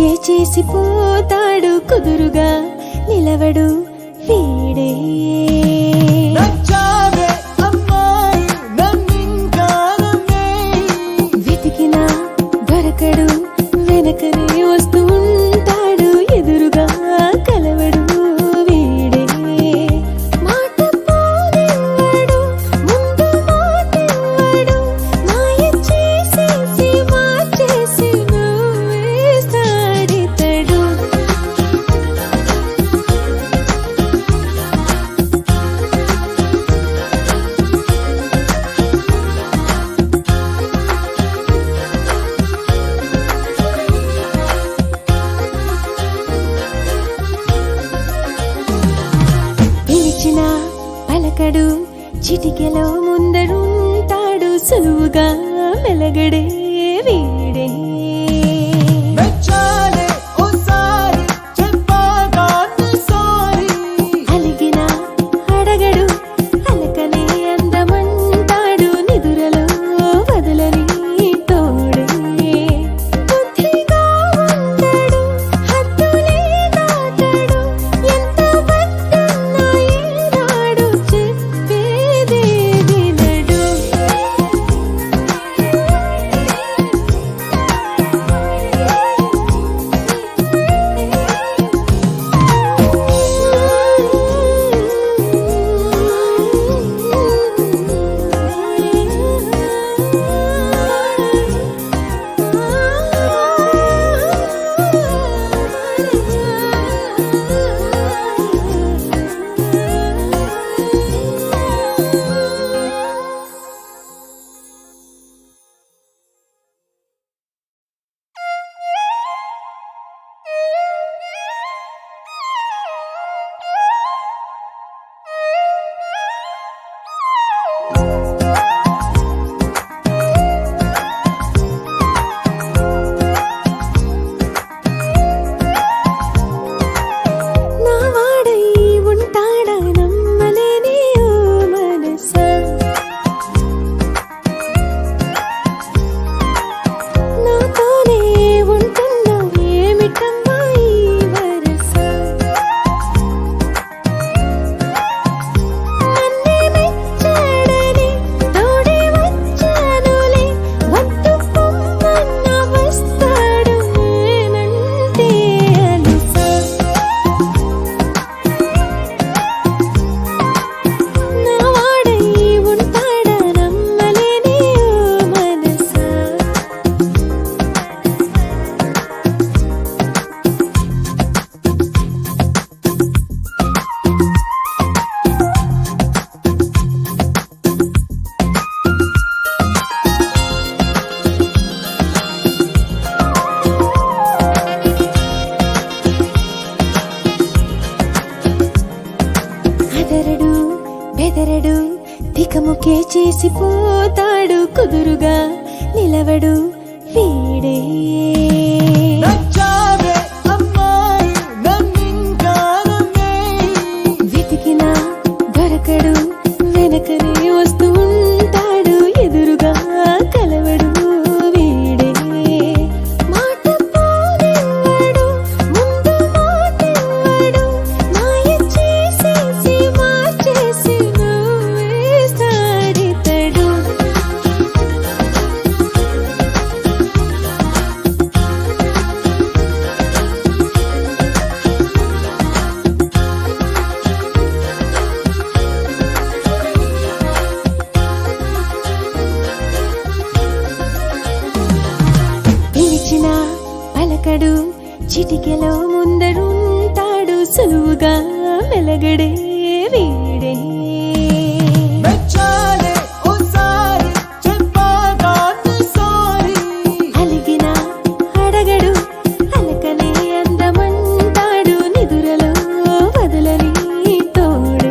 తికముకే చేసిపోతాడు కుదురుగా నిలవడు వీడే వెతికినా దొరకడు వెనకనే వస్తూ ఉంటాడు ఎదురుగా కలవడు వీడే మాట పోనివ్వడు ముందు మాటివ్వడు మాయ చేసేసి మార్చేసి నువ్వేస్తాడితడు పిలిచినా పలకడు చిటికెలో ముందరుంటాడు సులువుగా మెలగడే వీడే అలిగినా అడగడు అలకనే అందమంటాడు నిదురలో వదలని తోడే బుద్ధిగా ఉండడు హద్దులే దాటడు ఎంత వద్దన్నా ఏనాడు చెప్పేదే వినడు నా వాడై ఉంటాడా నమ్మలేని ఓ మనసా నాతోనే ఉంటున్నా ఏమిటమ్మా ఈ వరస నన్నే మెచ్చాడని తోడే వచ్చానులే వద్దు పొమ్మన్న వస్తాడు నేనంటే అలుసా నా వాడై ఉంటాడా నమ్మలేని ఓ మనసా అదరడు బెదరడు తికముకే చేసిపోతాడు కుదురుగా నిలవడు వీడే వెతికినా దొరకడు వెనకనే వస్తూ ఉంటాడు ఎదురుగా కలవడు వీడే మాట పోనివ్వడు ముందు మాటివ్వడు మాయ చేసేసి మార్చేసి నువ్వేస్తాడితడు పిలిచినా పలకడు చిటికెలో ముందరుంటాడు సులువుగా మెలగడే వీడే అలిగినా అడగడు అలకనే అందమంటాడు నిదురలో వదలని తోడే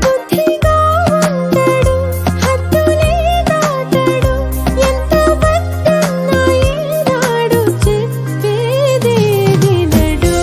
బుద్ధిగా ఉండడు హద్దులే దాటడు ఎంత వద్దన్నా ఏనాడు చెప్పేదే వినడు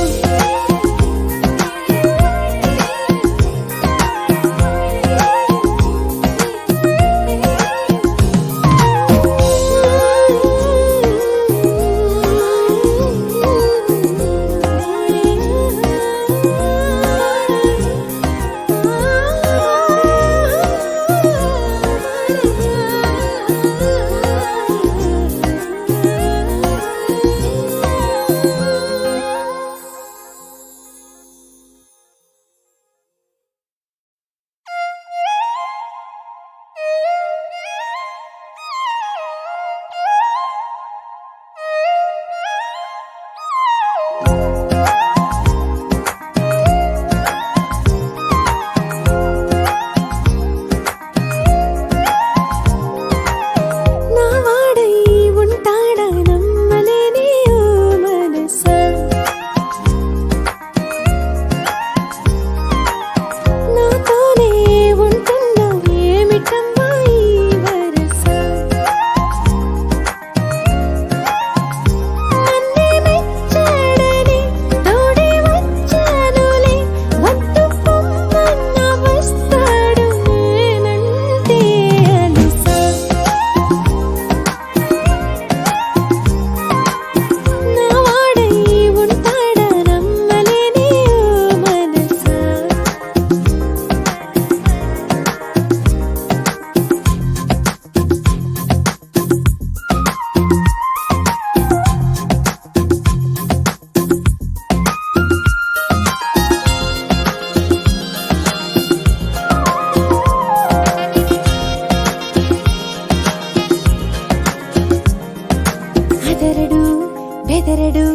చెదరడు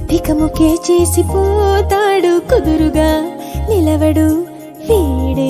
తికముకే చేసిపోతాడు కుదురుగా నిలవడు వీడే